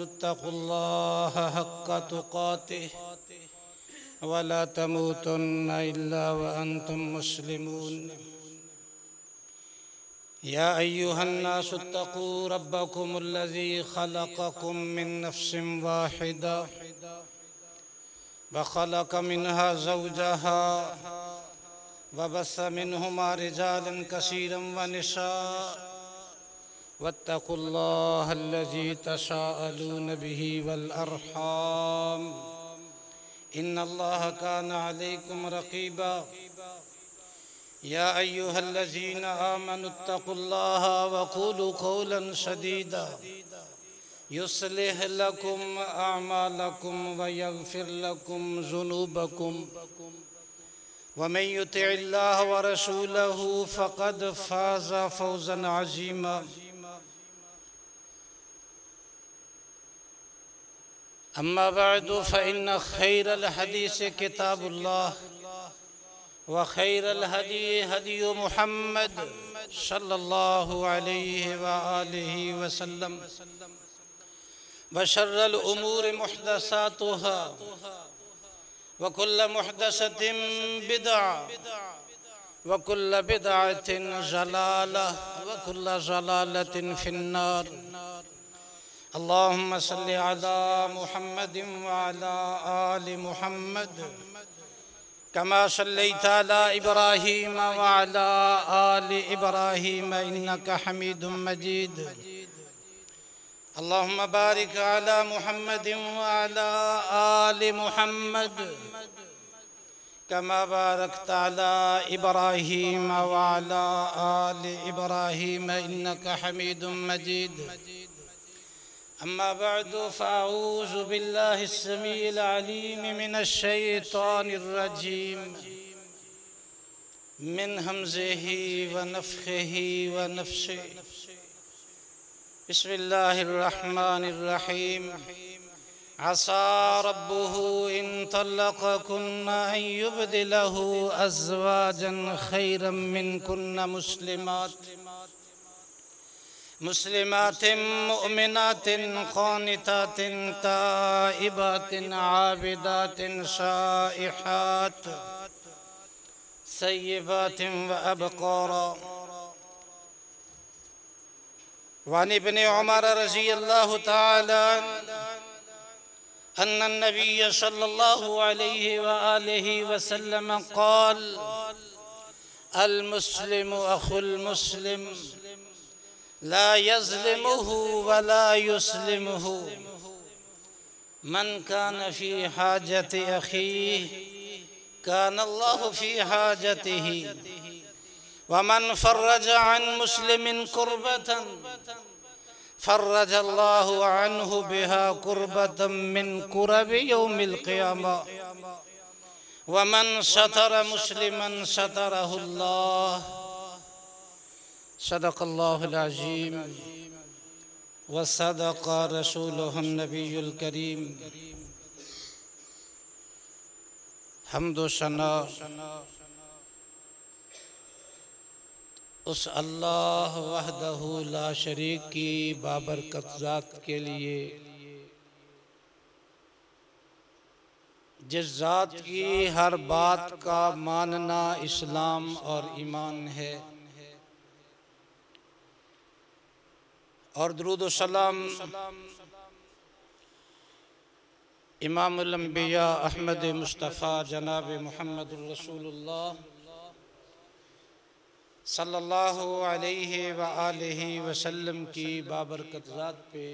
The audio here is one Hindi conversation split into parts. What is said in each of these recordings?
इत्तक़ुल्लाह हक़्क़ तुक़ातिह वला तमूतुन्ना इल्ला व अंतुम मुस्लिमून। या अय्युहन्नासु इत्तक़ू रब्बकुमुल्लज़ी ख़लक़कुम मिन नफ़्सिन वाहिदा व ख़लक़ मिन्हा ज़ौजहा व बस्स मिन्हुमा रिजालन कसीरन व निसाअ वत्तक़ुल्लाह अल्लज़ी तसाअलून बिही वल अर्हाम इन्नल्लाह कान अलैकुम रक़ीबा। या अय्युहल्लज़ीना आमनु इत्तक़ुल्लाह व क़ूलू क़ौलन सदीदा युस्लिह लकुम अअमालकुम व यग़फ़िर लकुम ज़ुनूबकुम व मन युतिइल्लाह व रसूलहू फ़क़द फ़ाज़ फ़ौज़न अज़ीमा। अम्मा बअदु फ़इन्न खैरल हदीस किताबुल्लाह व खैरल हदी हदी मुहम्मद सल्लल्लाहु अलैहि व आलिहि वसल्लम व शर्रल उमूरि मुहदसातुहा व कुल्ल मुहदसतिन बिदअ व कुल्ल बिदअतिन ज़लालह व कुल्ल ज़लालतिन फिन्नार। अल्लाहुम्मा सल्लि अला मुहम्मदिन व अला आलि मुहम्मद कमा सल्लैता अला इब्राहीम व अला आलि इब्राहीम इन्नका हमीदुम मजीद। अल्लाहुम्मा बारिक अला मुहम्मदिन व अला आलि मुहम्मद कमा बारकता अला इब्राहीम व अला आलि इब्राहीम इन्नका हमीदुम मजीद। अम्मा बअदु फ़अऊज़ु बिल्लाहि अस्समीइल अलीम मिनश शैतानिर रजीम मिन हमज़िही व नफ़्ख़िही व नफ़्सिही। बिस्मिल्लाहिर रहमानिर रहीम। असा रब्बुहु इन तल्लक़कुन्ना अन युबदिलहु अज़वाजन खैरम मिनकुन्ना मुस्लिमातिन मुअमिनातिन क़ानितातिन ताइबातिन आबिदातिन साइहात सय्यिबातिन व अबकारा। वान इब्न उमर रज़ियल्लाहु तआला अन्ना नबिय्य सल्लल्लाहु अलैहि व आलिहि वसल्लम क़ाल अल मुस्लिमु अख़ुल मुस्लिम ला यज़्लिमुहु व ला युस्लिमुहु मन कान फ़ी हाजति अख़ीह कान अल्लाहु फ़ी हाजतिही व मन फ़र्रज अन मुस्लिमिन कुर्बतन फ़र्रज अल्लाहु अन्हु बिहा कुर्बतम मिन कुरबि यौमिल क़ियामा व मन सतर मुस्लिमन सतरहुल्लाह। सदक़ल्लाहुल अज़ीम व सदक़ रसूलुहुन नबियुल करीम। हम्द व सना उस अल्लाह वहदहु ला शरीक की बाबरकत ज़ात के लिए जिस ज़ात की हर बात का मानना इस्लाम और ईमान है, और दुरूद व सलाम इमामुल अंबिया अहमद मुस्तफ़ा जनाब मुहम्मदुर रसूलुल्लाह सल्लल्लाहु अलैहि व आलिहि वसल्लम की बाबरकत ज़ात पे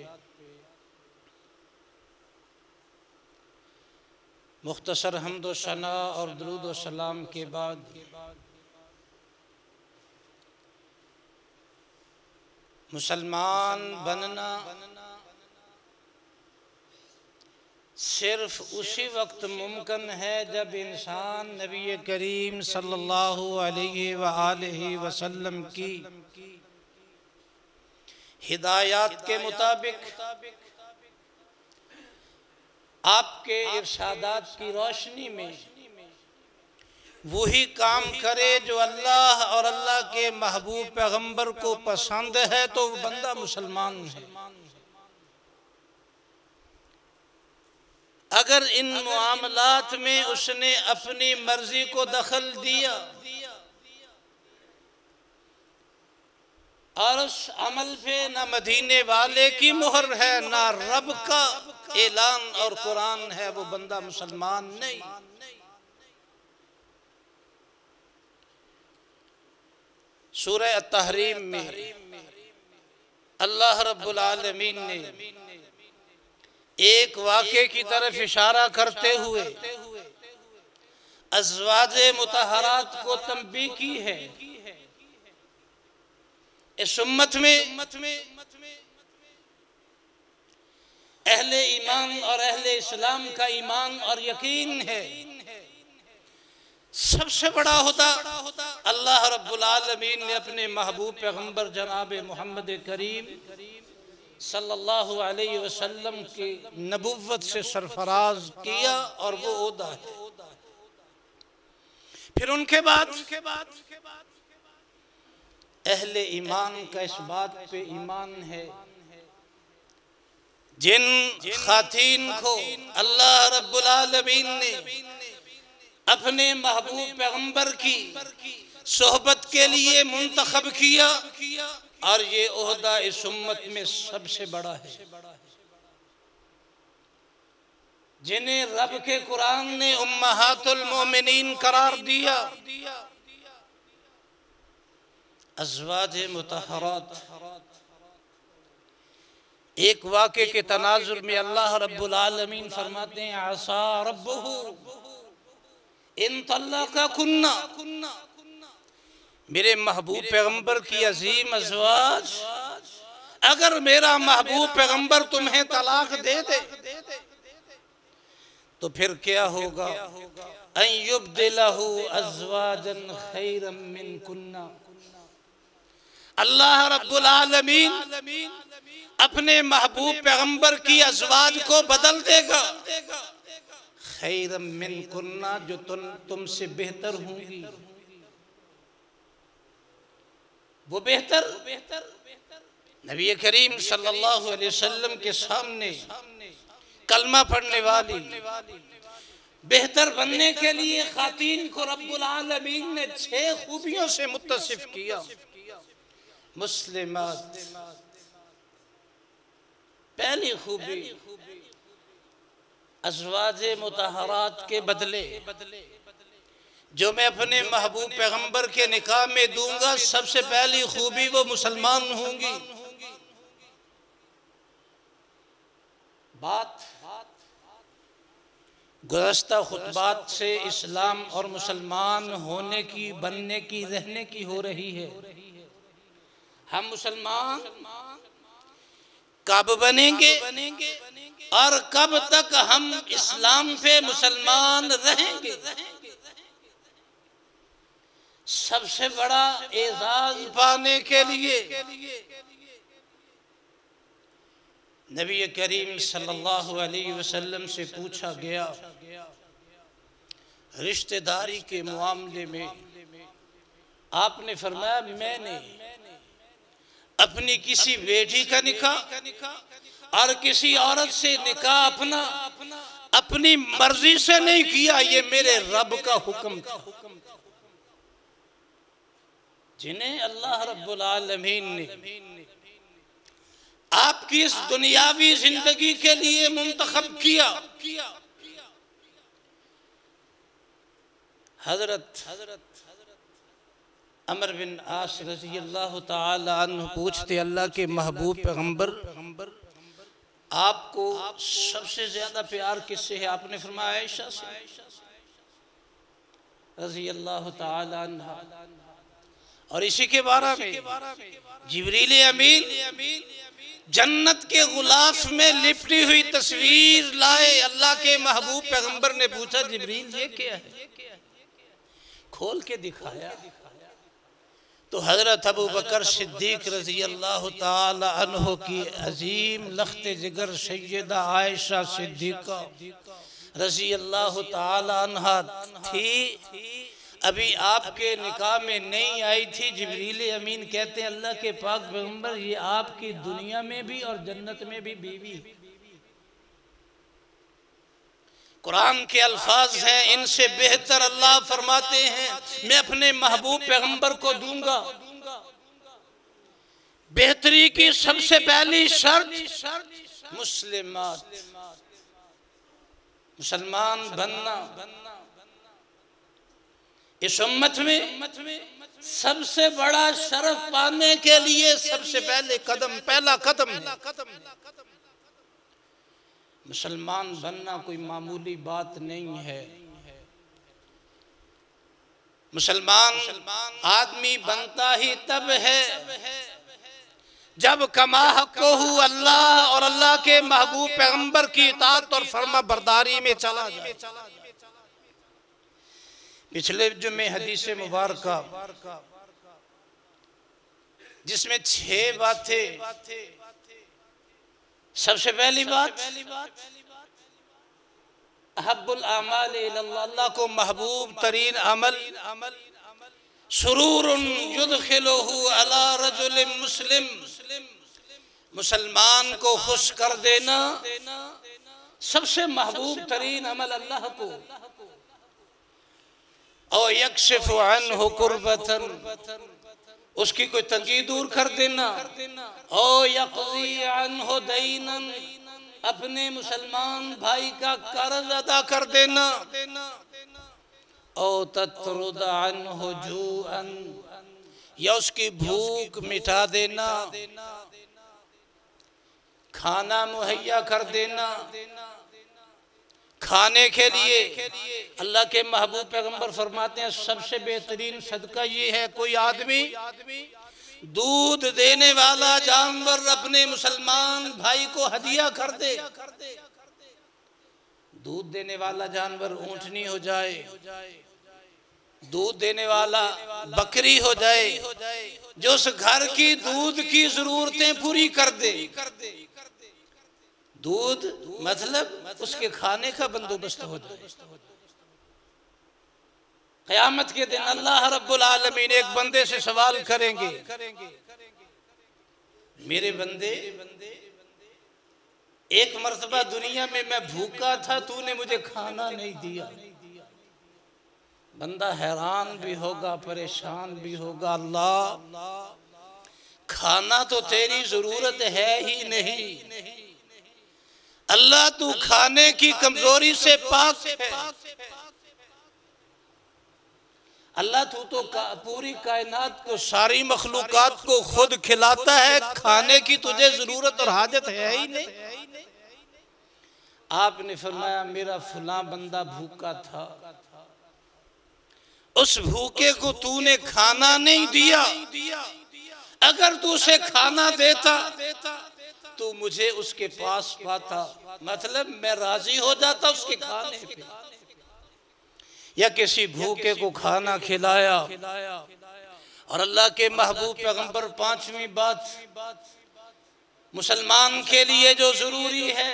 मुख्तसर हम्द व सना और दुरूद व सलाम के बाद मुसलमान बनना सिर्फ उसी वक्त मुमकिन है जब इंसान नबी करीम सल्लल्लाहु अलैहि व आलिहि वसल्लम की हिदायत के मुताबिक आपके इरशादात की रोशनी में वही काम करे जो अल्लाह और अल्लाह के महबूब पैगंबर को पसंद है, तो बंदा मुसलमान है। अगर इन मामलात में उसने अपनी मर्जी को दखल दिया और उस अमल पे न मदीने वाले की मुहर है ना रब का ऐलान और कुरान है, वो बंदा मुसलमान नहीं। सूरह अत-तहरीम में अल्लाह रब्बुल आलमीन ने एक वाक़े की तरफ इशारा करते हुए अज़वाजे मुतहरात को तंबीह की है। इस उम्मत में अहले ईमान और अहले इस्लाम का ईमान और यकीन है, सबसे बड़ा होता अल्लाह रब्बुल आलमीन ने अपने महबूब पैगंबर जनाब मोहम्मद करीम सल्लल्लाहु अलैहि वसल्लम की नबुव्वत से सरफराज किया और वो ओहदा है। फिर उनके बाद अहले ईमान का इस बात पे ईमान है, जिन खातीन को अल्लाह रब्बुल आलमीन ने अपने महबूब पैगंबर की सोहबत के लिए मुंतखब किया और ये ओहदा इस उम्मत में सबसे बड़ा है, जिन्हें रब के कुरान ने उम्महातुल मोमिनीन करार दिया। अज़वाजे मुतहरात एक वाक़े के तनाजुर में अल्लाह रब्बुल आलमीन फरमाते हैं आसा रब्बुहु इन तल्लक़कुन्ना, मेरे महबूब पैगंबर की अजीम अज़वाज, अगर मेरा महबूब पैगंबर तुम्हें तलाक दे दे तो फिर क्या होगा, अन युब्दिलहु अज़वाजन खैरम मिनकुन्ना, अल्लाह रब्बुल आलमीन अपने महबूब पैगंबर की अज़वाज को बदल देगा, खैरम मिनकुन्ना, जो तुमसे बेहतर होंगी। वो बेहतर नबी करीम सल्लल्लाहु अलैहि वसल्लम के सामने कलमा पढ़ने वाली बेहतर बनने के लिए खातीन को रब्बुल आलमीन ने 6 खूबियों से मुत्तसिफ किया। मुस्लिमात, पहली खूबी अज़वाजे मुतहरात के बदले जो मैं अपने महबूब पैगंबर के निकाह में दूंगा, सबसे पहली खूबी वो मुसलमान होंगी। बात गुज़श्ता खुतबात से इस्लाम और मुसलमान होने की, बनने की, रहने की हो रही है। हम मुसलमान कब बनेंगे और कब तक हम इस्लाम पे मुसलमान रहेंगे, सबसे बड़ा एजाज पाने के लिए नबी करीम सल्लल्लाहु अलैहि वसल्लम से पूछा गया, रिश्तेदारी के मामले में आपने फरमाया, मैंने अपनी किसी बेटी का निकाह और किसी औरत से निकाह अपनी मर्जी से नहीं किया, ये मेरे रब का हुक्म था, जिन्हें अल्लाह रब्बुल आलमीन ने आपकी इस दुनियावी जिंदगी के लिए मुंतखब किया। हजरत अमर बिन आस रज़ी अल्लाह ताला अन्हु पूछते, अल्लाह के महबूब पैगंबर, आपको सबसे ज्यादा प्यार किससे है? आपने फरमाया आयशा से रज़ी अल्लाह ताला अन्हा। और इसी के बारे में जिब्रील अमीन जन्नत के गुलाफ में लिपटी हुई तस्वीर लाए। अल्लाह के महबूब पैगंबर ने पूछा, जिब्रील ये क्या है? खोल के दिखाया तो हजरत अबू बकर सिद्दीक रज़ी अल्लाह ताला अन्हो की अजीम लख्ते जिगर सैयदा आयशा सिद्दीका रज़ी अल्लाह ताला अन्हा थी, अभी आपके निकाह में नहीं आई थी। जिब्रील अमीन कहते हैं, अल्लाह के पाक पैगंबर, ये आपकी दुनिया में भी और जन्नत में भी बीवी। कुरान के अल्फाज हैं, इनसे बेहतर अल्लाह फरमाते हैं मैं अपने महबूब पैगंबर को दूंगा। बेहतरी की सबसे पहली शर्त मुस्लिमात, मुसलमान बनना। इस उम्मत में सबसे बड़ा शरफ पाने के लिए सबसे पहले कदम, पहला कदम है मुसलमान बनना। कोई मामूली बात नहीं है। मुसलमान आदमी बनता ही तब है जब कमा हक़्क़ुहु अल्लाह और अल्लाह के महबूब पैगंबर की इताअत और फर्मा बरदारी में चला जाए। पिछले जुम्मे हदीस मुबारका जिसमें 6 बातें। सबसे पहली बात अहब्बुल आमाल इलल्लाह, अल्लाह को महबूब तरीन अमल सुरूरुन युदखिलुहु अला रजुलिन मुस्लिम, मुसलमान को खुश कर देना सबसे महबूब तरीन अमल अल्लाह को। और यक्शिफु अन्हु कुर्बतन, उसकी कोई तंगी दूर कर देना। और यक़ज़ी अन्हु दैनन, अपने मुसलमान भाई का कर्ज अदा कर देना। और तत्रुद अन्हु जूअन, या उसकी भूख मिटा देना, खाना मुहैया कर देना। खाने के लिए अल्लाह के महबूब पैगंबर फरमाते हैं सबसे बेहतरीन सदका ये है कोई आदमी दूध देने वाला जानवर अपने मुसलमान भाई को हदिया कर दे। दूध देने वाला जानवर ऊंटनी हो जाए, दूध देने वाला बकरी हो जाए, जो उस घर की दूध की जरूरतें पूरी कर दे। दूध मतलब उसके खाने का बंदोबस्त हो जाए। क़यामत के दिन अल्लाह रब्बुल आलमीन एक बंदे से सवाल करेंगे, मेरे बंदे एक मर्तबा दुनिया में मैं भूखा था, तूने मुझे खाना नहीं दिया। बंदा हैरान भी होगा, परेशान भी होगा, अल्लाह खाना तो तेरी जरूरत है ही नहीं, अल्लाह तू खाने की कमजोरी से पाक है। अल्लाह तू तो पूरी कायनात को, सारी मखलूकात को खुद खिलाता है, खाने की तुझे जरूरत और हाजत है ही नहीं। आपने फरमाया मेरा फला बंदा भूखा था, उस भूखे को तूने खाना नहीं दिया। अगर तू उसे खाना देता तो मुझे उसके पास पाता, मतलब मैं राजी हो जाता उसके खाने पे। या किसी भूखे को खाना खिलाया। और अल्लाह के महबूब पैगंबर 5वीं बात मुसलमान के लिए जो जरूरी है,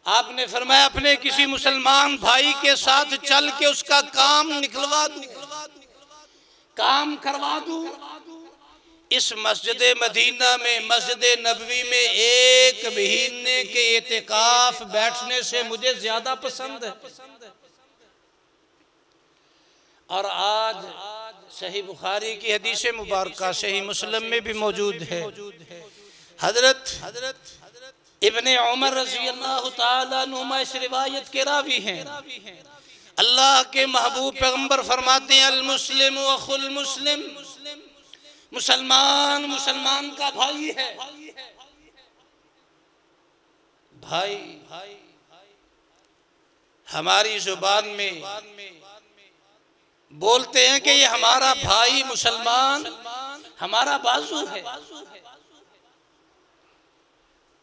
आपने फरमाया अपने किसी मुसलमान भाई के साथ चल के उसका काम निकलवा दूं, काम करवा दूं। इस मस्जिद मदीना में, मस्जिद नबवी में 1 महीने के एतिकाफ बैठने से मुझे ज्यादा पसंद है। और आज सही बुखारी की हदीस मुबारका, सही मुस्लिम में भी मौजूद है। हजरत इब्ने उमर रज़ी अल्लाह ताला अन्हुमा इस रिवायत के रावी हैं। अल्लाह के महबूब पैगंबर फरमाते हैं अल मुस्लिम अखुल मुस्लिम, मुसलमान मुसलमान का भाई है। भाई हमारी जुबान में बोलते हैं कि ये हमारा भाई मुसलमान हमारा बाजू है,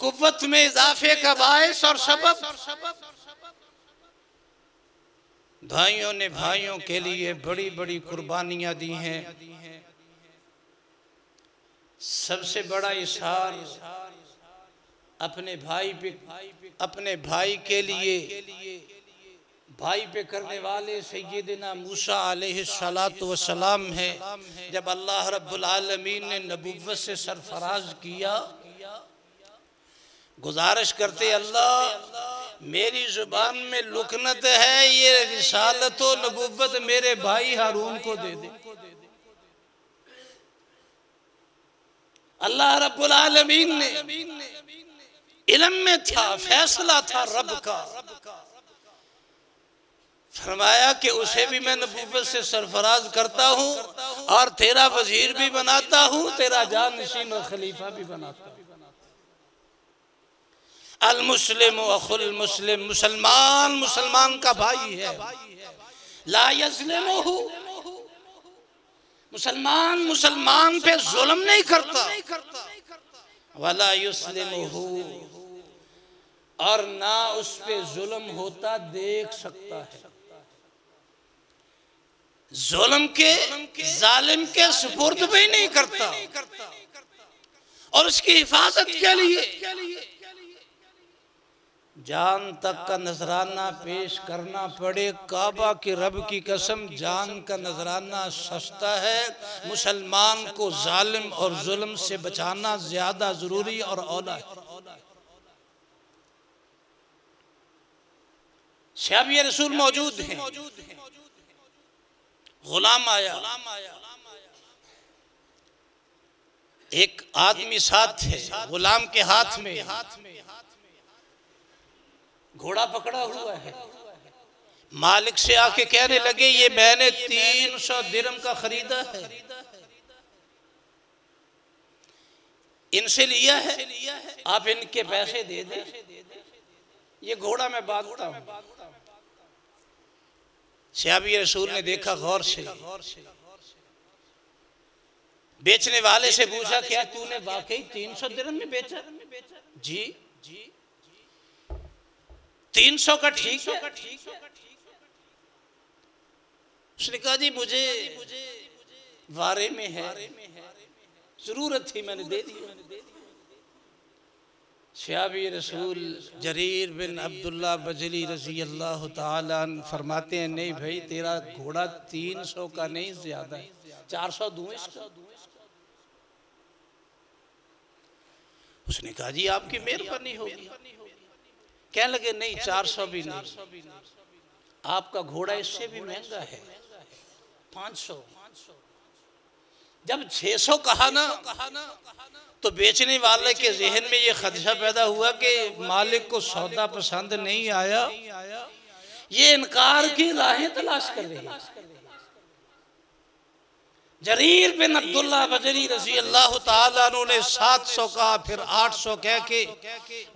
कुव्वत में इजाफे का बायस और सबब। भाइयों ने भाइयों के लिए बड़ी बड़ी कुर्बानियां दी हैं। सबसे बड़ा इशार अपने भाई पे, अपने भाई के लिए भाई पे करने वाले सैयदना मूसा अलैहिस्सलातु वस्सलाम है। जब अल्लाह रब्बुल आलमीन ने नबुव्वत से सरफराज किया, गुजारिश करते अल्लाह मेरी जुबान में लुकनत है, ये रिसालत व नबुव्वत मेरे भाई हारून को दे दे। अल्लाह रब्बुल आलमीन ने इल्म में था, फैसला था रब का, फरमाया कि उसे भी मैं नबूवत से सरफराज करता हूँ और तेरा वजीर भी बनाता हूँ, तेरा जानशीन और खलीफा भी बनाता हूँ। अल मुस्लिम अखुल मुस्लिम, मुसलमान मुसलमान का भाई है। ला यज़लिमुहु, मुसलमान मुसलमान पे जुल्म नहीं करता। वला युस्लिमुहु, और ना उस पे जुल्म होता देख सकता है। जुल्म के जालिम के सुपुर्द भी नहीं करता, और उसकी हिफाजत के लिए जान तक का नजराना पेश करना पड़े। काबा के रब की कसम, जान का नजराना सस्ता है। मुसलमान को जालिम और जुल्म से बचाना ज्यादा जरूरी और औला है। सहाबी रसूल मौजूद हैं, गुलाम आया, एक आदमी साथ है, गुलाम के हाथ में घोड़ा पकड़ा हुआ है। मालिक से आके कहने लगे, ये मैंने 300 दिरहम का खरीदा है, इनसे लिया है, आप इनके पैसे दे दें, ये घोड़ा मैं बांधता हूं। सहाबी रसूल ने देखा गौर से, बेचने वाले से पूछा, क्या तूने वाकई 300 दिरहम में बेचा? जी 300 का ठीक है। उसने कहा, जी मुझे वारे में है, जरूरत थी, मैंने दे दिया। सहाबी रसूल जरीर बिन अब्दुल्ला बजली रजी अल्लाह ताला अन्हु फरमाते हैं, नहीं भाई, तेरा घोड़ा 300 का नहीं, ज्यादा है, 400 दूं इसका। उसने कहा, जी आपकी मेहरबानी होगी। कहने लगे, नहीं 400 भी नहीं, आपका घोड़ा इससे भी महंगा है, 500। जब 600 कहा ना, तो बेचने वाले के जहन में ये खदशा पैदा हुआ कि मालिक को सौदा पसंद नहीं आया, ये इनकार की राहें तलाश कर रही है। जरीर बिन अब्दुल्ला बजरी रजी अल्लाह ताला अन्हु ने 700 कहा, फिर 800 कह के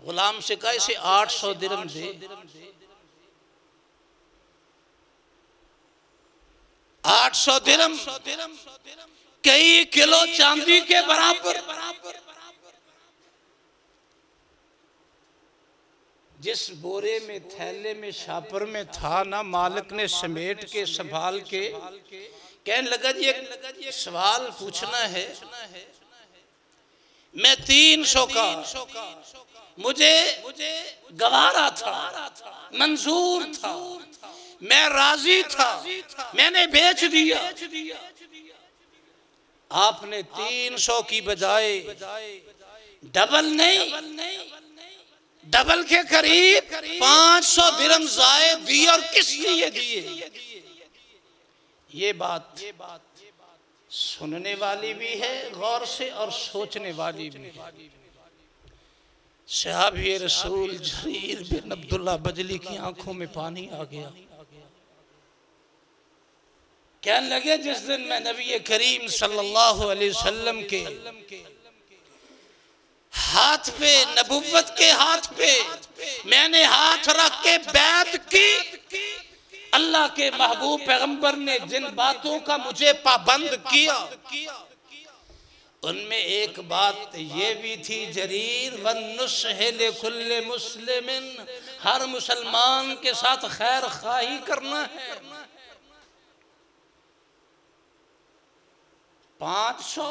गुलाम से कहा, इसे 800 दिरहम दे। 800 दिरहम कई किलो चांदी के बराबर। जिस बोरे में, थैले में, शापर में था ना, मालिक ने समेट के संभाल के कहने लगा, जी एक सवाल पूछना है। मैं 300 का मुझे गवारा था, मंजूर था, मैं राजी था, मैंने बेच दिया। आपने 300 की बजाय डबल नहीं, डबल के करीब 500 दिरहम ज़ायद दिए, और किस लिए दिए? ये बात सुनने वाली भी है गौर से, और सोचने वाली भी है। सहाबी रसूल जरीर बिन अब्दुल्ला बजली की आंखों में पानी आ गया। कहने लगे, जिस दिन मैं नबी करीम सल्लल्लाहु अलैहि वसल्लम के हाथ पे, नबुव्वत के हाथ पे मैंने हाथ रख के बैत की, अल्लाह के महबूब पैगंबर ने जिन बातों का मुझे पाबंद किया, उनमें एक बात ये भी थी, जरीर वन्नुस्ह लिकुल्लि मुस्लिमिन, हर मुसलमान के साथ खैर खाही करना है। 500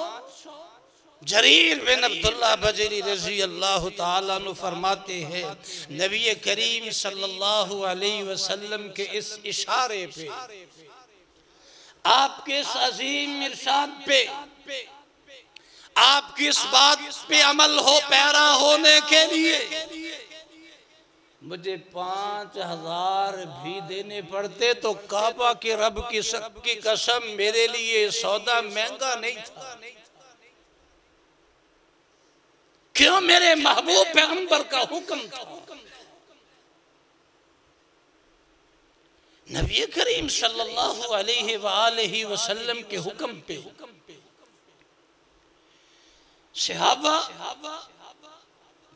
जरीर बिन अब्दुल्ला बजरी रजी अल्लाह ताला अन्हु फरमाते हैं, नबी करीम सल्लल्लाहु अलैहि वसल्लम के इस इशारे पे, आपके इस अजीम इरशाद पे, आपकी इस बात पे अमल हो पैरा होने के लिए मुझे 5000 भी देने पड़ते तो काबा के रब की सबकी कसम मेरे लिए सौदा महंगा नहीं था। क्यों? मेरे महबूब पैगंबर का हुक्म था। नबी करीम सल्लल्लाहु अलैहि वसल्लम के हुक्म पे सहाबा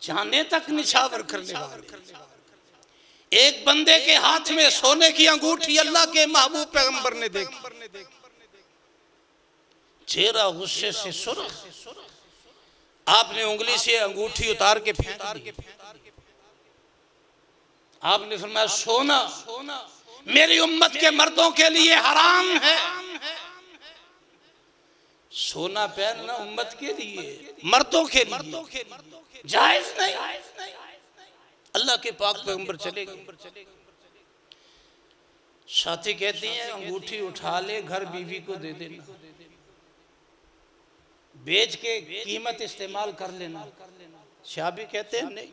जाने तक निछावर करने वाले। एक बंदे के हाथ में सोने की अंगूठी अल्लाह के महबूब पैगंबर ने देखी, चेहरा गुस्से से सुर्ख। आपने उंगली से अंगूठी उतार के फेंक दी। आपने फरमाया सोना मेरी उम्मत के मर्दों के लिए हराम है। सोना पहनना उम्मत के लिए, मर्दों के लिए जायज नहीं। अल्लाह के पाक पैगंबर चले गए। साथी कहती हैं अंगूठी उठा ले, घर बीवी को दे देना, बेच के कीमत इस्तेमाल कर लेना। शाबी कहते हैं नहीं,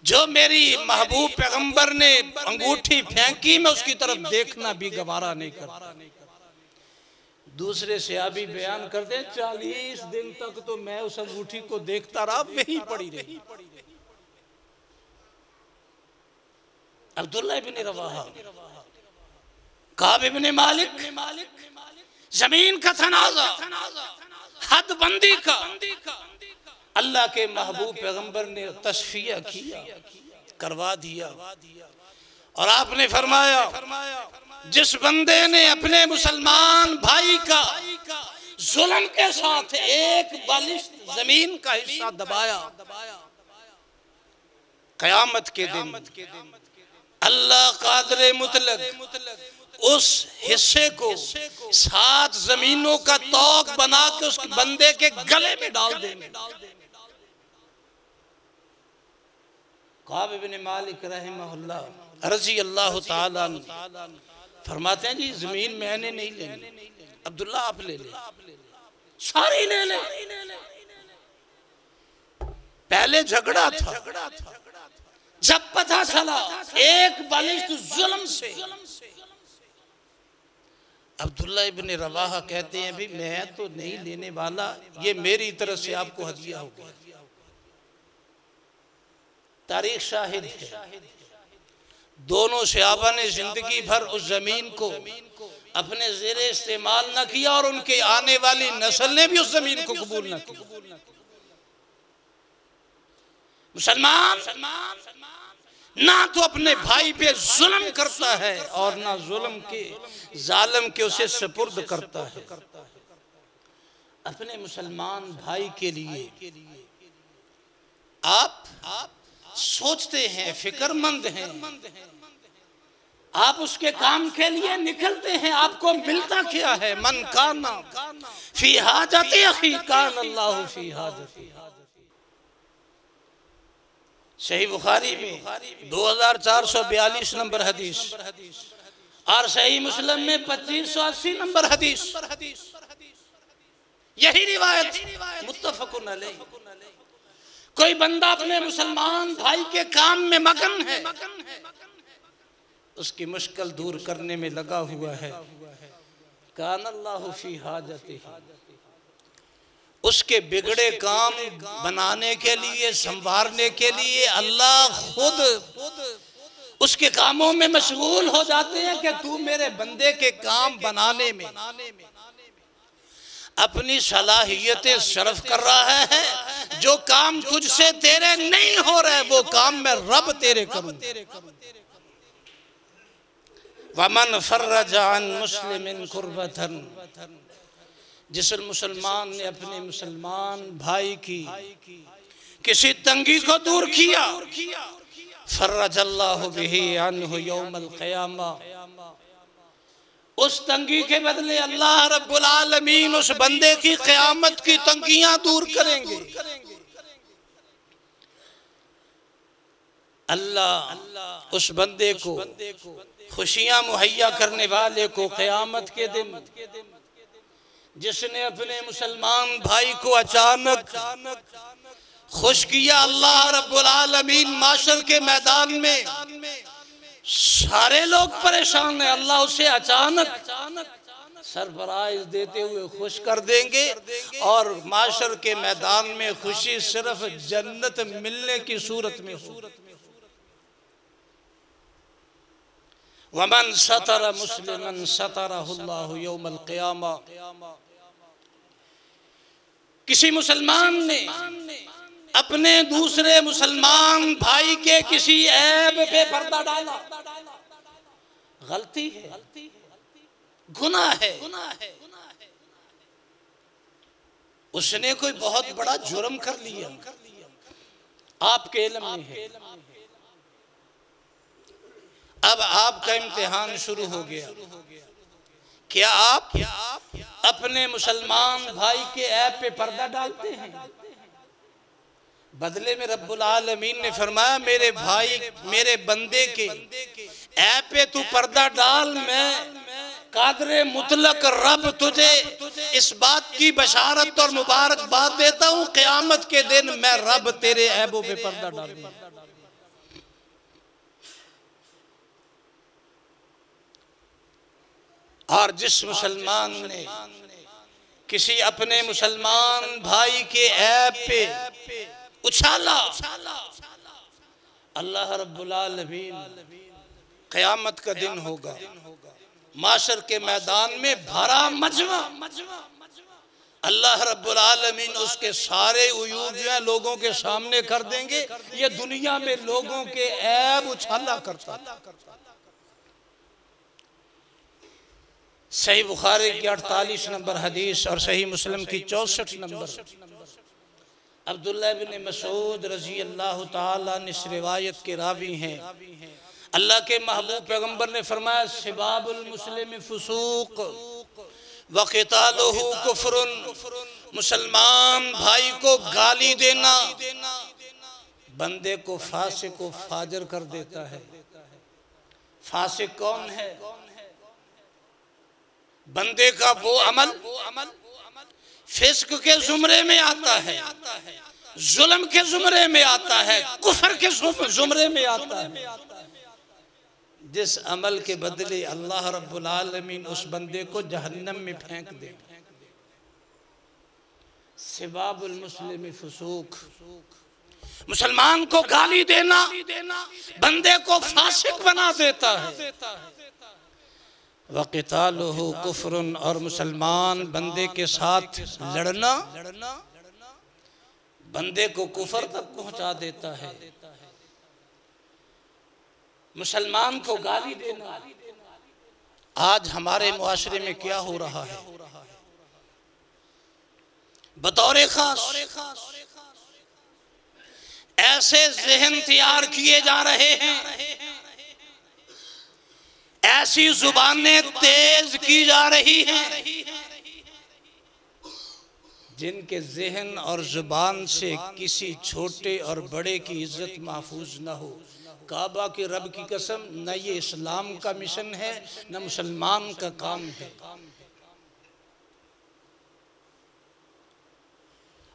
जो मेरी महबूब पैगंबर ने अंगूठी फेंकी मैं उसकी तरफ देखना भी गवारा नहीं करता। दूसरे सहाबी बयान करते हैं 40 दिन तक तो मैं उस अंगूठी को देखता रहा, वहीं पड़ी रही। अब्दुल्लाह इब्न रवाहा, काब इब्न मालिक, जमीन का तनाज़ा, हदबंदी का अल्लाह के महबूब पैगंबर ने तस्फिया किया, करवा दिया। और आपने फरमाया जिस बंदे ने अपने मुसलमान भाई का जुल्म के साथ एक बालिश जमीन का हिस्सा दबाया, क़यामत के दिन अल्लाह कादिर मुतलक उस हिस्से को 7 जमीनों का तौक बना के उस बंदे के गले में डाल देंगे। काब इब्न मालिक रहमहुल्लाह रज़ी अल्लाह ताला फरमाते हैं जी जमीन मैंने नहीं लेनी, अब्दुल्ला आप ले ले, सारी ले ले। पहले झगड़ा था, जब पता चला एक बालिश जुल्म से, अब्दुल्ला इब्न रवाहा कहते हैं भी मैं तो नहीं लेने वाला, ये मेरी तरफ से आपको हदिया होगा। तारीख शाहिद है, दोनों सहाबा ने जिंदगी भर उस जमीन को अपने ज़ेरे इस्तेमाल न किया और उनके आने वाली नस्ल ने भी उस जमीन को कबूल न किया। मुसलमान ना तो अपने भाई पे जुल्म करता है और ना जुल्म के जालिम के उसे सुपुर्द करता है। अपने मुसलमान भाई के लिए आप सोचते हैं, फिक्रमंद हैं, आप उसके काम के लिए निकलते हैं, आपको मिलता क्या है? मन काना फी हाजति अखी कान अल्लाहु फी हाजति। सही बुखारी में 2442 नंबर हदीस और सही मुस्लिम में 2580 नंबर हदीस, यही रिवायत मुत्तफकुन अलैह। कोई बंदा अपने मुसलमान भाई के काम में मगन है, उसकी मुश्किल दूर करने में लगा हुआ है, कान अल्लाहु फी हाजति, उसके बिगड़े काम बनाने के लिए, संवारने के लिए अल्लाह खुद उसके कामों में मशगूल हो जाते हैं कि तू मेरे बंदे के काम बनाने में अपनी सलाहियतें सर्फ कर रहा है। जो काम तुझसे तेरे नहीं हो रहे वो काम मैं रब तेरे करूं। वमन फर्रज अन मुस्लिमिन कुर्बतन, जिस मुसलमान ने अपने मुसलमान भाई की किसी तंगी को दूर किया, फर्रज अल्लाहु बिही अन्हु यौमल क़यामा, उस तंगी के बदले अल्लाह रब्बुल आलमीन उस बंदे की क़यामत की तंगियां दूर करेंगे। अल्लाह उस बंदे को खुशियां मुहैया करने वाले को क़यामत के दिन, जिसने अपने मुसलमान भाई को अचानक खुश किया अल्लाह रब्बुल आलमीन माशर के मैदान में। सारे लोग परेशान हैं, अल्लाह उसे अचानक सरफराज देते हुए खुश कर देंगे और माशर के मैदान में खुशी सिर्फ जन्नत मिलने की सूरत में हो। वमन सतर मुस्लिमन सतरहुल्लाहु यौमल क़ियामा। किसी मुसलमान ने अपने दूसरे मुसलमान भाई के किसी ऐब पे पर्दा डाला, गलती है, गुनाह है, उसने कोई बहुत बड़ा जुर्म कर लिया, आपके इल्म में है। अब आपका इम्तिहान शुरू हो गया। क्या आप अपने मुसलमान भाई के ऐब पे पर्दा डालते हैं? बदले में रब्बुल आलमीन ने फरमाया मेरे भाई मेरे बंदे के ऐब पे तू पर्दा डाल, मैं कादरे मुतलक रब तुझे इस बात की बशारत और मुबारकबाद देता हूँ, क़यामत के दिन मैं रब तेरे ऐबों पे पर्दा डालूंगा। और जिस मुसलमान ने किसी अपने मुसलमान भाई के ऐब पे उछाला, अल्लाह रब्बुल आलमीन क़यामत का दिन होगा, माशर के मैदान में भरा मजमा, अल्लाह रब्बुल आलमीन उसके सारे उयूब जो है लोगों के सामने कर देंगे। ये दुनिया में लोगों के ऐब उछाला करता था। सही बुखारी की 48 नंबर हदीस और सही मुस्लिम की 64 नंबर, अब्दुल्लाह इब्न मसूद रजी अल्लाह ताला अन्हु इस रिवायत के रावी हैं। अल्लाह के महबूब पैगंबर ने फरमाया सिबाबुल मुस्लिम फुसूक व क़ितालुहु कुफ्रुन। मुसलमान भाई को गाली देना बंदे को फासिक व फाजिर कर देता है। फासिक कौन है? बंदे का वो अमल फिस्क के जुमरे में आता है, जुल्म के जुमरे में आता है, कुफर के जुमरे में आता है, जिस अमल के बदले अल्लाह रब्बुल आलमीन उस बंदे को जहन्नम में फेंक दे। सिबाबुल मुस्लिम फुसूक, मुसलमान को गाली देना बंदे को फासिक बना देता है। वक़ितालुहु कुफ्रुन, और मुसलमान बंदे के साथ लड़ना बंदे को कुफर तक पहुंचा देता है। मुसलमान को गाली देना, आज हमारे मुआशरे में क्या हो रहा है? बतौर खास ऐसे ज़हन तैयार किए जा रहे हैं, ऐसी जुबानें तेज की जा रही हैं जिनके ज़हन और जुबान से किसी छोटे और बड़े की इज्जत महफूज न हो। काबा के रब की कसम, न ये इस्लाम का मिशन है न मुसलमान का काम है।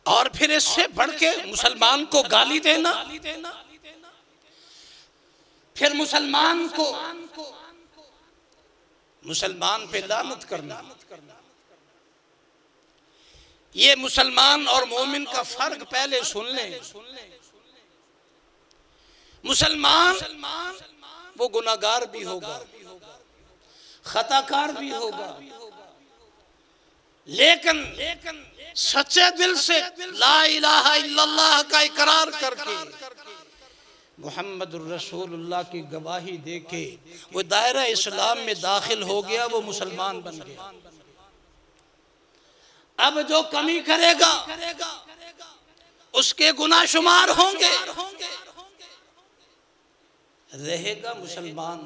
और फिर इससे बढ़ के मुसलमान को गाली देना, फिर मुसलमान पे लानत करना। ये मुसलमान और मोमिन का फर्क पहले सुन लें। मुसलमान वो गुनाहगार भी होगा, खताकार भी होगा, लेकिन सच्चे दिल से ला इलाहा इल्लल्लाह का इकरार करके मुहम्मदुर रसूलुल्लाह की गवाही देके वो दायरा इस्लाम में दाखिल हो गया, वो मुसलमान बन गया। अब जो कमी करेगा उसके गुनाह शुमार होंगे, रहेगा मुसलमान।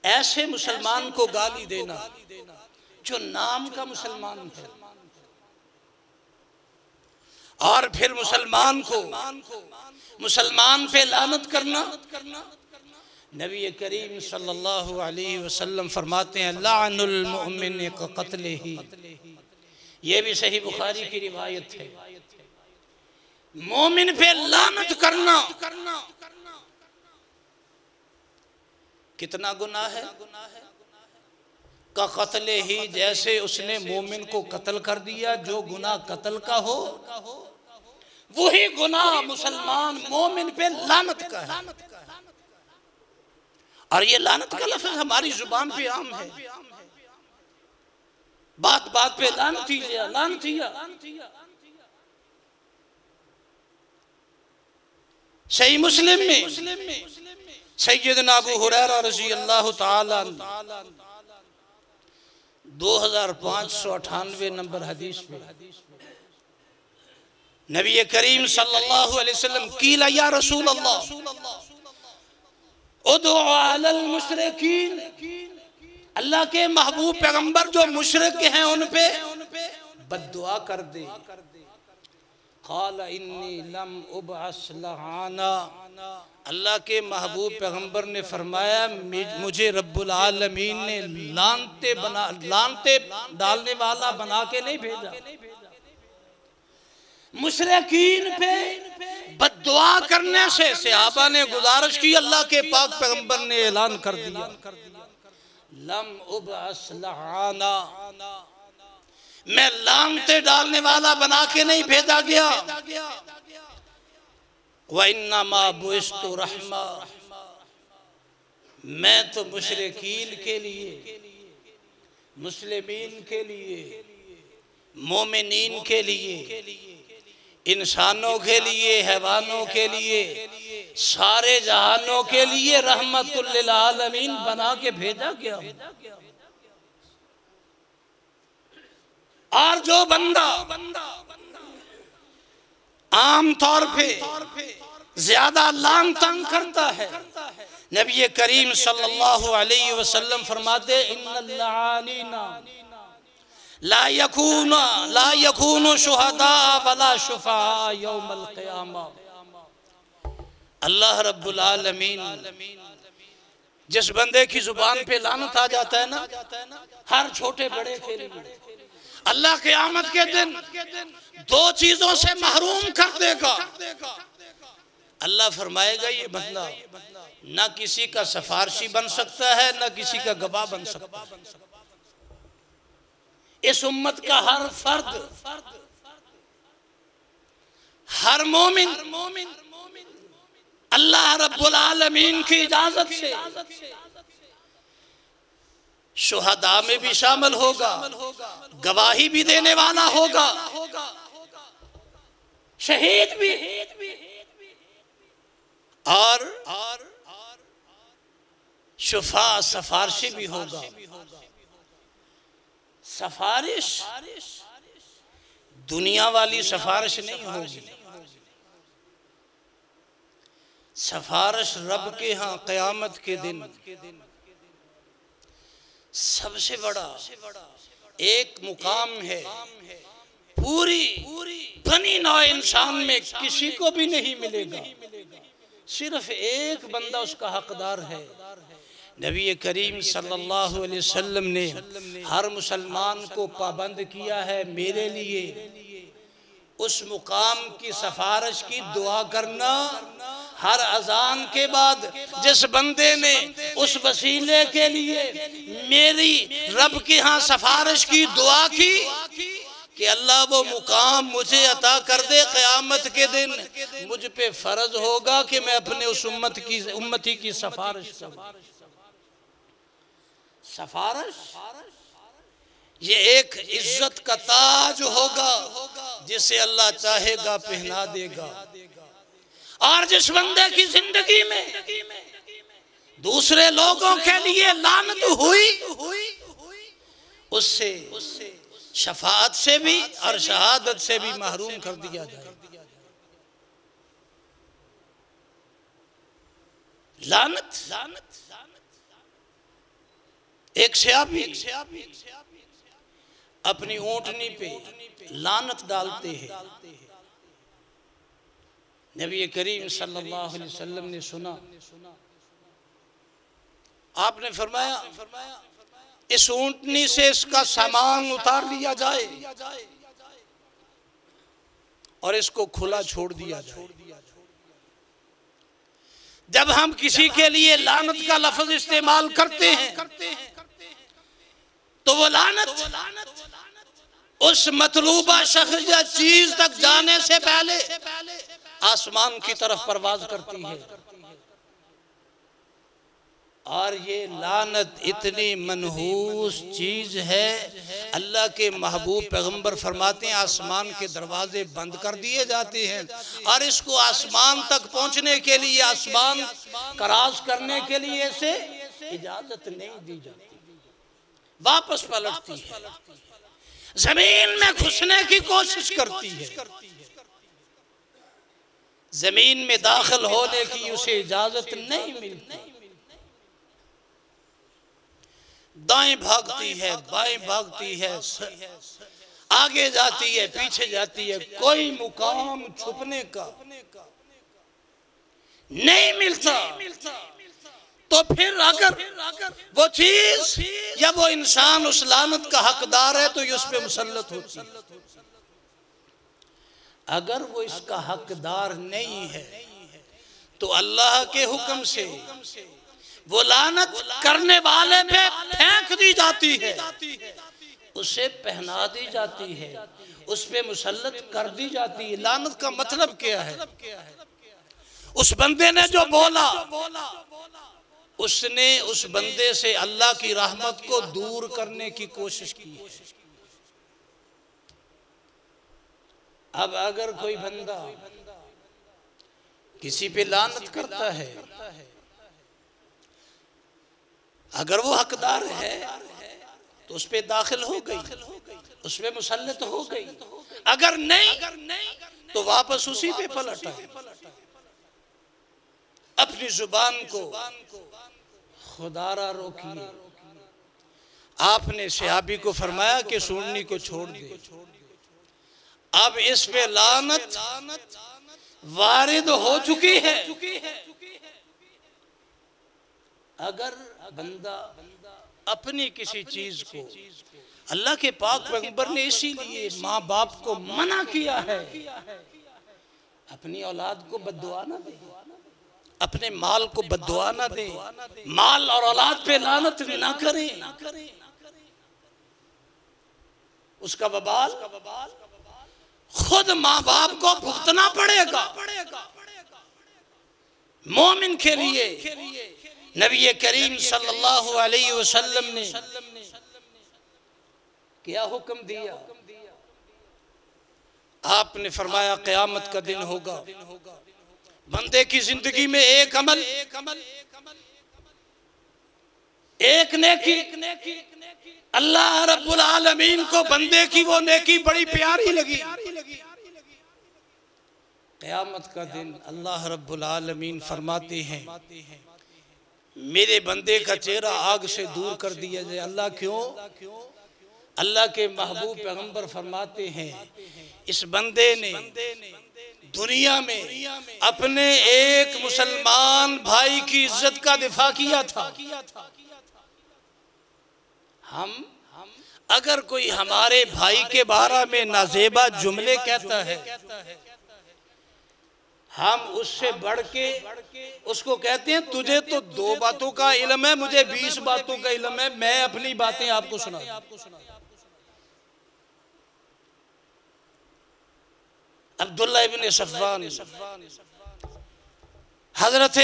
ऐसे मुसलमान को गाली देना जो नाम का मुसलमान है, और फिर मुसलमान पे लानत करना। नबी करीम सल्लल्लाहु अलैहि वसल्लम फरमाते हैं लानुल मुमिन क क़त्लिही, ये भी सही बुखारी की रिवायत है। मोमिन पे लानत करना कितना गुनाह है? का कत्ल ही, जैसे उसने मोमिन को कत्ल कर दिया। जो गुनाह कत्ल का हो वही गुनाह मुसलमान मोमिन पे लानत का है। और ये लानत का लफ्ज़ हमारी जुबान पे आम है। बात बात पे लानतिया लानतिया। सही मुस्लिम में सैयदना अबू हुरैरा रज़ी अल्लाह ताला 2598 नंबर हदीस में नबी करीम सल्लल्लाहु अलैहि वसल्लम कीला या रसूल अल्लाह उदु अलल मुशरिकीन, अल्लाह के महबूब पैगंबर जो मुशरिक हैं उन पे बद्दुआ कर दे। क़ाल इन्नी लम उबअस लआना, अल्लाह के महबूब पैगंबर ने फरमाया मुझे रब्बुल आलमीन ने लानते डालने वाला बना के नहीं भेजा। मुशरिकीन पे बद्दुआ करने से सहाबा ने गुजारिश की, अल्लाह के पाक पैगंबर ने ऐलान कर दिया लम उबअस लआना, मैं लानते डालने वाला बना के नहीं भेजा गया। व इन्नमा बुइस्तु रहमा, मैं तो मुशरिकीन के लिए, मुस्लिमीन के लिए, मोमिनीन के लिए, इंसानों के लिए, हैवानों के लिए, सारे जहानों के लिए रहमतुल लिल आलमीन बना के भेजा गया। और जो बंदा आम तौर पे ज्यादा लान तंग करता है, नबी करीम सल्लल्लाहु अलैहि वसल्लम फरमाते इन्नल्लानीना ला यकूनु शुहदा वला शुफा यौमल क़ियामा। अल्लाह रब्बुल आलमीन जिस बंदे की जुबान पे लानत आ जाता है ना, हर छोटे बड़े के लिए अल्लाह क़यामत के दिन दो चीजों से महरूम कर देगा। अल्लाह फरमाएगा ये बंदा ना किसी का सिफारशी बन सकता है, ना किसी का गवाह बन सकता है। इस उम्मत का हर फर्द, हर मोमिन अल्लाह रब्बुल आलमीन की इजाजत से शुहदा में भी शामिल होगा, गवाही भी देने वाला होगा, शहीद भी, और शुफा सफारशी भी होगा। सफारिश दुनिया वाली सफारिश नहीं होगी, सफारिश रब के यहाँ क़यामत के दिन सबसे बड़ा एक मुकाम है। पूरी बनी नौ इंसान में किसी को भी नहीं मिलेगा, सिर्फ एक बंदा उसका हकदार है। नबी करीम सल्लल्लाहु अलैहि वसल्लम ने हर मुसलमान को पाबंद किया है मेरे लिए उस मुकाम की सफारिश की दुआ करना। हर अजान के बाद जिस बंदे ने उस वसीले के लिए मेरी रब के यहाँ सफारिश की दुआ की कि अल्लाह वो मुकाम मुझे अता कर दे, क़यामत के दिन मुझ पे फर्ज होगा कि मैं अपने उस उम्मती की सफारिश करूं। सफारिश ये एक इज्जत का ताज होगा जिसे अल्लाह चाहेगा पहना देगा। और जिस बंदे की जिंदगी में दूसरे लोगों के लिए लानत हुई उससे शफाअत से भी और शहादत से भी महरूम कर दिया जाए। लानत एक सहाबी अपनी ऊंटनी पे लानत डालते हैं। नबी करीम सल्लल्लाहु अलैहि वसल्लम ने सुना, आपने फरमाया इस ऊंटनी से इसका सामान उतार लिया जाए और इसको खुला छोड़ दिया जाए। जब हम किसी के लिए लानत का लफ्ज इस्तेमाल करते हैं तो वो लानत उस मतलूबा शख्स या चीज तक जाने से पहले आसमान की तरफ परवाज करती है। और ये लानत इतनी मनहूस चीज है, अल्लाह के महबूब पैगंबर फरमाते हैं आसमान के दरवाजे बंद कर दिए जाते हैं और इसको आसमान तक पहुंचने के लिए, आसमान क्रॉस करने के लिए इसे इजाजत नहीं दी जाती, वापस पलटती है, जमीन में घुसने की कोशिश करती है, जमीन में दाखिल होने की उसे इजाजत नहीं मिलती। दाएं भागती है, बाएं भागती है, आगे जाती है, पीछे जाती है, कोई मुकाम छुपने का नहीं मिलता। तो फिर अगर वो चीज या वो इंसान उस लानत का हकदार है तो ये उस पर मुसल्लत होती है। अगर वो इसका हकदार नहीं है तो अल्लाह के हुक्म से वो लानत करने वाले पे फेंक दी जाती है, उसे पहना दी जाती है, उस पे मुसल्लत कर दी जाती है। लानत का मतलब क्या है? उस बंदे ने जो बोला उसने उस बंदे से अल्लाह की रहमत को दूर करने की कोशिश की। अब अगर कोई बंदा किसी पे लानत करता है, अगर वो हकदार है तो उस पे दाखिल हो गई, उस पे मुसल्लत हो गई, अगर नहीं तो वापस उसी पे पलटा। अपनी जुबान को खुदारा रोकिए। आपने सहाबी को फरमाया कि सूंडनी को छोड़ दे। अब इस पे लानत वारिद हो चुकी है। अगर बंदा अपनी किसी चीज को, अल्लाह के पाक पैगंबर ने इसीलिए माँ बाप को मना किया है, अपनी औलाद को बद्दुआ ना दे, अपने माल को बद्दुआ ना दे, माल और औलाद पे लानत ना करें। उसका वबाल खुद माँ बाप को भुगतना पड़ेगा। मोमिन के लिए नबी करीम सल्लल्लाहु अलैहि वसल्लम ने क्या हुक्म दिया? आपने फरमाया क़यामत का दिन होगा, बंदे की जिंदगी में एक अमल, एक नेकी, अल्लाह रब्बुल आलमीन को बंदे की वो नेकी बड़ी प्यारी लगी। क़यामत का दिन अल्लाह रब्बुल आलमीन फरमाते हैं मेरे बंदे का चेहरा आग से दूर कर दिया जाए। अल्लाह क्यों? अल्लाह के महबूब पैगंबर फरमाते हैं इस बंदे ने दुनिया में अपने एक मुसलमान भाई की इज्जत का दिफा किया था। हम अगर कोई हमारे भाई के बारे में नाजेबा जुमले कहता है, हम उससे बढ़ के उसको कहते हैं तुझे तो 2 बातों का इल्म है, मुझे 20 बातों का इल्म है, मैं अपनी बातें आपको सुना। अब्दुल्लाह इब्न सफ़वान हजरत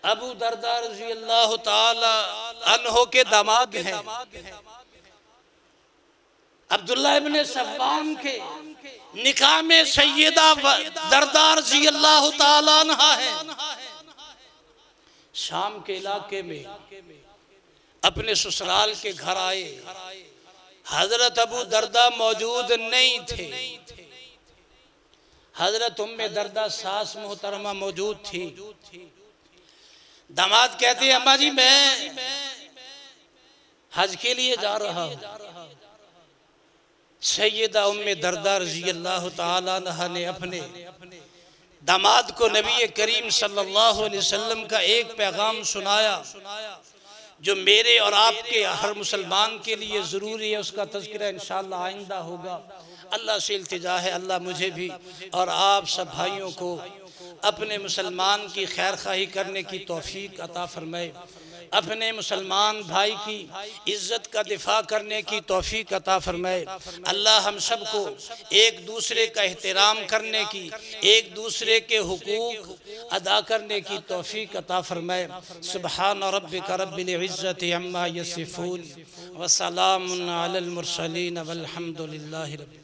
अबू दरदा रज़ी अल्लाह ताला अन्हो के दामाद हैं। अब्दुल्लाह इब्न सफ़वान के निकाह में सैयदा दरदा रज़ी अल्लाह ताला अन्हा है। शाम के इलाके में अपने ससुराल के घर आए, हजरत अबू दरदा मौजूद नहीं थे, हजरत उम्मे दरदा सास मोहतरमा मौजूद थी। दामाद कहते हैं अम्मा जी मैं हज के लिए जा रहा हूँ। सैयदा उम्मे दरदा रज़ी अल्लाह ताला अन्हा ने अपने दामाद को नबी करीम सल्लल्लाहु अलैहि वसल्लम का एक पैगाम सुनाया जो मेरे और आपके हर मुसलमान के लिए ज़रूरी है। उसका तज़किरा इंशाअल्लाह आइंदा होगा। अल्लाह से इल्तिजा है अल्लाह मुझे भी और आप सब भाइयों को अपने मुसलमान की खैर खाही करने की तौफीक अता फरमाए, अपने मुसलमान भाई की इज़्ज़त का दिफा करने की तौफीक अता फरमाए। अल्लाह हम सब को एक दूसरे का एहतराम करने की, एक दूसरे के हुकूक अदा करने की तौफीक अता फरमाए। सुब्हान रब्बिका रब्बिल इज़्ज़ति अम्मा यसिफून व सलामुन अलल मुरसलीन वल्हम्दुलिल्लाहि रब्बिल